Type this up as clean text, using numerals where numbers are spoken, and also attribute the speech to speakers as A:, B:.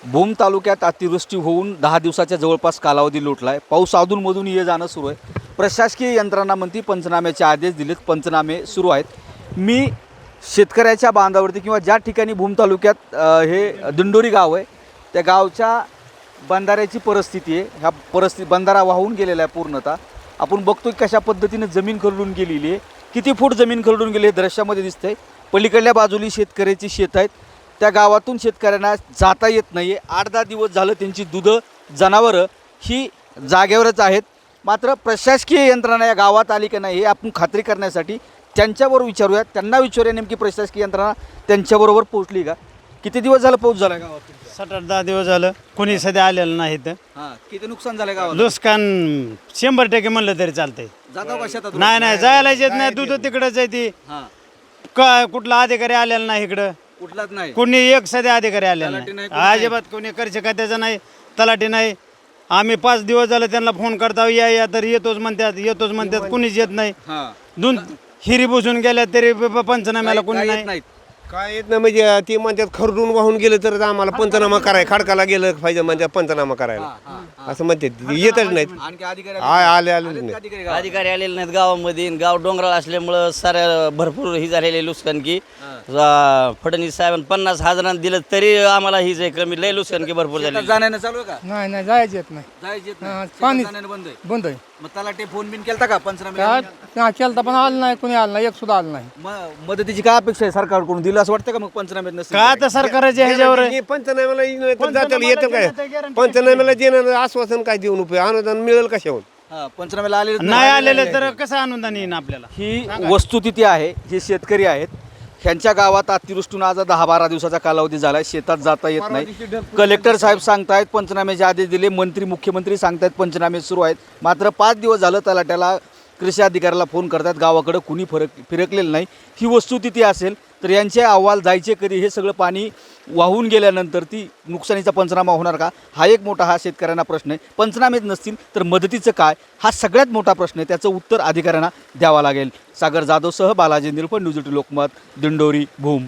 A: भूम तालुक्यात अतिवृष्टी होऊन 10 दिवसाच्या जवळपास कालावधी लोटला आहे. पाऊस अधूनमधून ये जाणं सुरू आहे. प्रशासकीय यंत्रणा म्हणती पंचनाम्याचे आदेश दिलेत, पंचनामे सुरू आहेत. मी शेतकऱ्याच्या बांधावरती किंवा ज्या ठिकाणी भूम तालुक्यात हे दिंडोरी गाव आहे त्या गावच्या बंधाऱ्याची परिस्थिती आहे. ह्या बंधारा वाहून गेलेला आहे पूर्णतः. आपण बघतोय कशा पद्धतीने जमीन खरडून गेलेली आहे. किती फूट जमीन खरडून गेली हे दृश्यामध्ये दिसतंय. पलीकडल्या बाजूली शेतकऱ्याची शेत आहेत. त्या गावातून शेतकऱ्यांना जाता येत नाही आहे. 8-10 दिवस झालं त्यांची दुधं जनावरं ही जागेवरच आहेत. मात्र प्रशासकीय यंत्रणा या गावात आली की नाही हे आपण खात्री करण्यासाठी त्यांच्याबरोबर विचारूयात. त्यांना विचारूया नेमकी प्रशासकीय यंत्रणा त्यांच्याबरोबर पोहोचली का. किती दिवस झालं पाऊस झाला गावात?
B: 7-8 दिवस झालं कोणी सध्या आलेलं नाही तर.
A: किती नुकसान झालं गावात?
B: नुकसान 100% म्हणलं तरी चालतंय.
A: जाता का शेतात?
B: नाही जायला येत नाही. दूध तिकडंच आहे ती. काय कुठला अधिकारी आलेला नाही इकडं.
A: कुठलाच नाही.
B: कोणी एक सध्या अधिकारी आलेला
A: तलाठी
B: नाही.
A: नाही,
B: अजिबात कोणी कर्ज खात्याचा नाही, तलाठी नाही. आम्ही 5 दिवस झालं त्यांना फोन करता या तर येतोच म्हणतात कुणीच येत नाही. दोन हिरी बसून गेल्या तरी पंचनाम्याला कोणी नाही.
C: काय येत नाही म्हणजे ते म्हणतात खरडून वाहून गेलं तर आम्हाला पंचनामा करायला खडकाला गेलं पाहिजे म्हणजे पंचनामा करायला असं म्हणतात. येतच नाहीत.
A: आणखी अधिकारी
C: आले नाही.
D: अधिकारी आलेले नाहीत गावामध्ये. गाव डोंगराळ असल्यामुळं साऱ्या भरपूर ही झालेली नुकसान की फडणवीस साहेबांनी 50,000 दिलं तरी आम्हाला हीच आहे कमी. लय नुकसान की भरपूर झाली.
A: जाण्यानं चालू आहे का?
E: नाही जायचं येत नाही.
A: जायचं येत नाही.
E: पाणी
A: शेतात जाण्यानं बंद आहे.
E: बंद आहे.
A: मग तलाठी फोन बिन केलता का पंचनामे?
E: केलता पण आलं नाही, कोणी आलं नाही, एक सुद्धा आलं नाही.
A: मदतीची काय अपेक्षा आहे सरकारकडून? दिलं असं वाटतं का मग पंचनाम्यात नसेल?
B: का आता सरकारच्या ह्याच्यावर आहे.
C: पंचनाम्याला येतं काय पंचनाम्याला देणं आश्वासन काय देऊन उपयोग अनुदान मिळेल कशावर?
A: पंचनाम्याला आले
B: नाही आलेले तर कसं अनुदान येईन आपल्याला.
A: ही वस्तुस्थिती आहे. हे शेतकरी आहेत. ह्यांच्या गावात अतिवृष्टीनं आज 10-12 दिवसाचा कालावधी झाला आहे. शेतात जाता येत नाही. कलेक्टर साहेब सांगतायत पंचनाम्याचे आदेश दिले. मुख्यमंत्री सांगतायत पंचनामे सुरू आहेत. मात्र 5 दिवस झालं तलाट्याला कृषी अधिकाऱ्याला फोन करतात. गावाकडं कुणी फिरकलेलं नाही. ही वस्तुस्थिती असेल तर यांचे अहवाल जायचे कधी? हे सगळं पाणी वाहून गेल्यानंतर ती नुकसानीचा पंचनामा होणार का? हा एक मोठा हा शेतकऱ्यांना प्रश्न आहे. पंचनामेच नसतील तर मदतीचं काय? हा सगळ्यात मोठा प्रश्न आहे. त्याचं उत्तर अधिकाऱ्यांना द्यावं लागेल. सागर जाधवसह बालाजी निरपण, न्यूज 18 लोकमत, दिंडोरी, भूम.